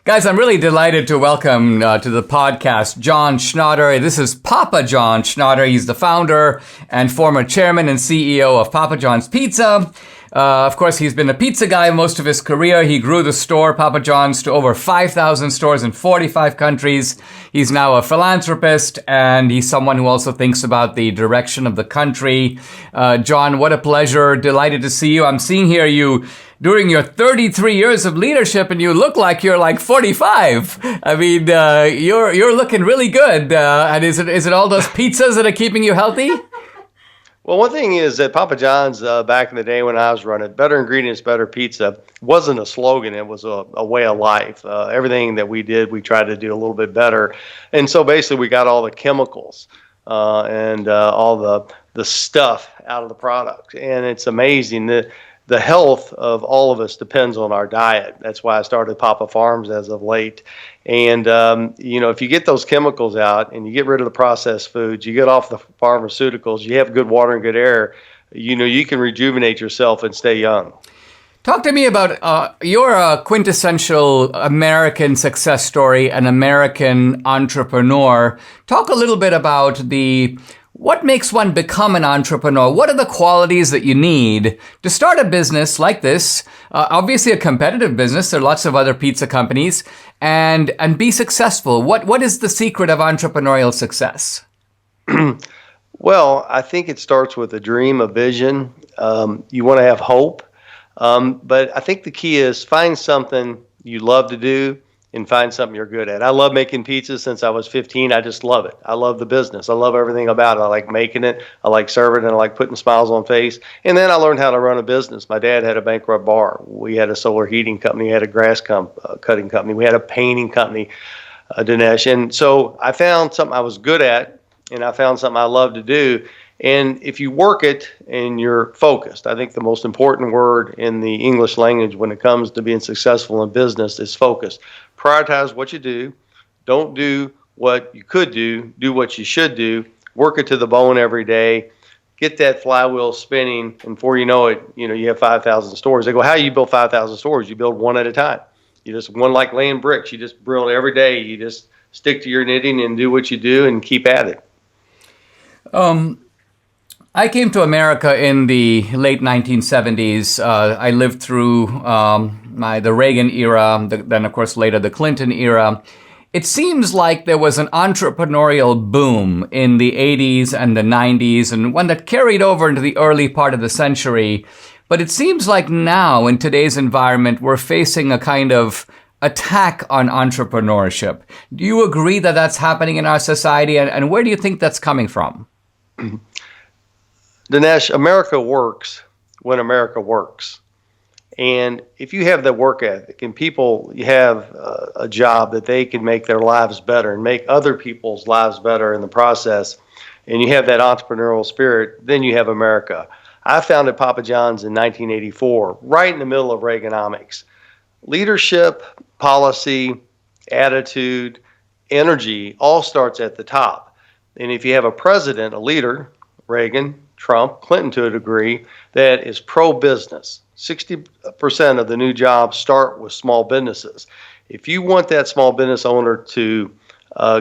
Guys, I'm really delighted to welcome to the podcast John Schnatter. This is Papa John Schnatter. He's the founder and former chairman and CEO of Papa John's Pizza. Of course, he's been a pizza guy most of his career. He grew the store, Papa John's, to over 5,000 stores in 45 countries. He's now a philanthropist, and he's someone who also thinks about the direction of the country. John, what a pleasure. Delighted to see you. I'm seeing here you during your 33 years of leadership, and you look like you're like 45. I mean, you're looking really good. And is it all those pizzas that are keeping you healthy? Well, one thing is that Papa John's, back in the day when I was running, better ingredients, better pizza, wasn't a slogan. It was a way of life. Everything that we did, we tried to do a little bit better. And so basically we got all the chemicals and all the stuff out of the product. And it's amazing that the health of all of us depends on our diet. That's why I started Papa Farms as of late. And, if you get those chemicals out and you get rid of the processed foods, you get off the pharmaceuticals, you have good water and good air, you can rejuvenate yourself and stay young. Talk to me about your quintessential American success story, an American entrepreneur. Talk a little bit about what makes one become an entrepreneur? What are the qualities that you need to start a business like this? Obviously a competitive business. There are lots of other pizza companies and be successful. What is the secret of entrepreneurial success? Well, I think it starts with a dream, a vision. You want to have hope. But I think the key is find something you love to do and find something you're good at. I love making pizzas since I was 15. I just love it. I love the business. I love everything about it. I like making it. I like serving it. I like putting smiles on face. And then I learned how to run a business. My dad had a bankrupt bar. We had a solar heating company. We had a grass cutting company. We had a painting company, Dinesh. And so I found something I was good at, and I found something I love to do. And if you work it and you're focused, I think the most important word in the English language when it comes to being successful in business is focus. Prioritize what you do. Don't do what you could do. Do what you should do. Work it to the bone every day. Get that flywheel spinning. And before you know it, you have 5,000 stores. They go, how do you build 5,000 stores? You build one at a time. You just, one like laying bricks. You just build every day. You just stick to your knitting and do what you do and keep at it. I came to America in the late 1970s. I lived through the Reagan era, then of course later the Clinton era. It seems like there was an entrepreneurial boom in the 80s and the 90s, and one that carried over into the early part of the century. But it seems like now, in today's environment, we're facing a kind of attack on entrepreneurship. Do you agree that that's happening in our society, and where do you think that's coming from? Dinesh, America works when America works. And if you have the work ethic and people have a job that they can make their lives better and make other people's lives better in the process, and you have that entrepreneurial spirit, then you have America. I founded Papa John's in 1984, right in the middle of Reaganomics. Leadership, policy, attitude, energy all starts at the top. And if you have a president, a leader, Reagan, Trump, Clinton to a degree, that is pro-business. 60% of the new jobs start with small businesses. If you want that small business owner to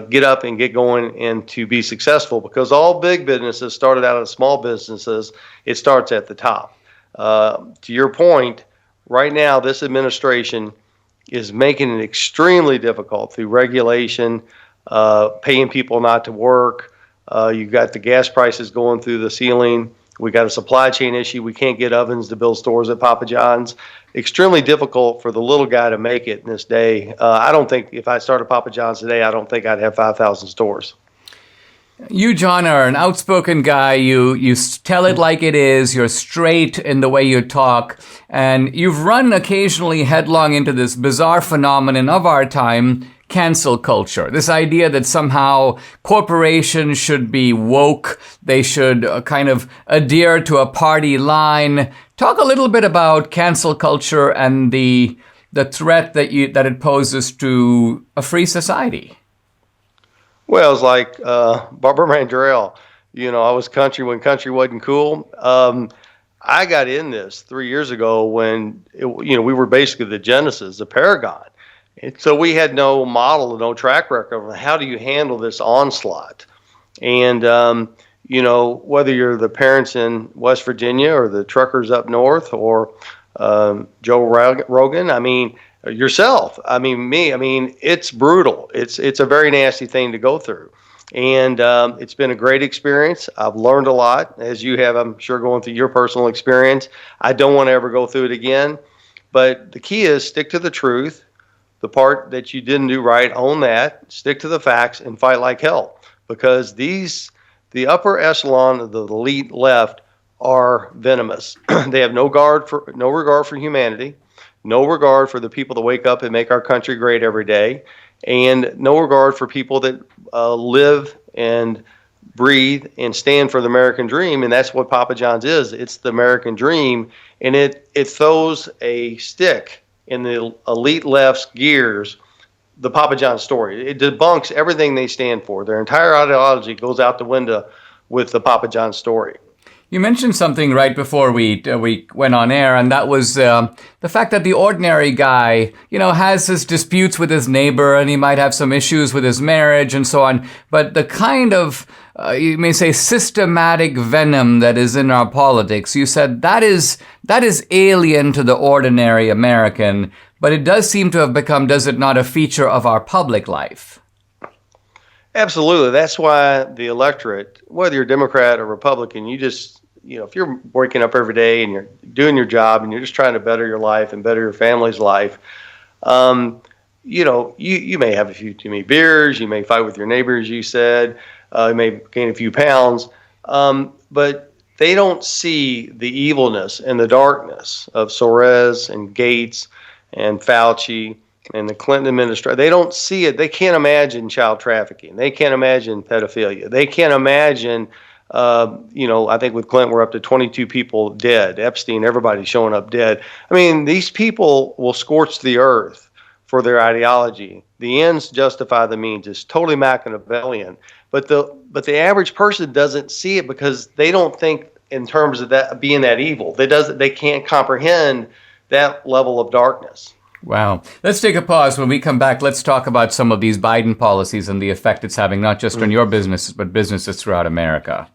get up and get going and to be successful, because all big businesses started out as small businesses, it starts at the top. To your point, right now this administration is making it extremely difficult through regulation, paying people not to work. You've got the gas prices going through the ceiling. We got a supply chain issue. We can't get ovens to build stores at Papa John's. Extremely difficult for the little guy to make it in this day. I don't think if I started Papa John's today, I don't think I'd have 5,000 stores. You, John, are an outspoken guy. You tell it like it is. You're straight in the way you talk. And you've run occasionally headlong into this bizarre phenomenon of our time, cancel culture. This idea that somehow corporations should be woke. They should kind of adhere to a party line. Talk a little bit about cancel culture and the threat that it poses to a free society. Well, it's like Barbara Mandrell. I was country when country wasn't cool. I got in this 3 years ago when we were basically the Genesis, the Paragon. And so we had no model, no track record of how do you handle this onslaught. And, whether you're the parents in West Virginia or the truckers up north or Joe Rogan, yourself, me, it's brutal. It's a very nasty thing to go through. And it's been a great experience. I've learned a lot, as you have, I'm sure, going through your personal experience. I don't want to ever go through it again. But the key is stick to the truth. The part that you didn't do right, own that, stick to the facts, and fight like hell. Because the upper echelon of the elite left are venomous. They have no regard for humanity, no regard for the people that wake up and make our country great every day, and no regard for people that live and breathe and stand for the American dream. And that's what Papa John's is. It's the American dream, and it throws a stick in the elite left's gears, the Papa John's story. It debunks everything they stand for. Their entire ideology goes out the window with the Papa John's story. You mentioned something right before we went on air, and that was the fact that the ordinary guy, has his disputes with his neighbor, and he might have some issues with his marriage and so on. But the kind of, you may say, systematic venom that is in our politics, you said that is alien to the ordinary American, but it does seem to have become, does it not, a feature of our public life? Absolutely. That's why the electorate, whether you're Democrat or Republican, you just, if you're waking up every day and you're doing your job and you're just trying to better your life and better your family's life, you may have a few too many beers, you may fight with your neighbors, you said, you may gain a few pounds, but they don't see the evilness and the darkness of Soros and Gates and Fauci and the Clinton administration. They don't see it. They can't imagine child trafficking. They can't imagine pedophilia. They can't imagine, I think with Clinton, we're up to 22 people dead. Epstein, everybody's showing up dead. These people will scorch the earth for their ideology. The ends justify the means. It's totally Machiavellian. But the average person doesn't see it because they don't think in terms of that being that evil. They can't comprehend that level of darkness. Wow. Let's take a pause. When we come back, let's talk about some of these Biden policies and the effect it's having, not just on your businesses, but businesses throughout America.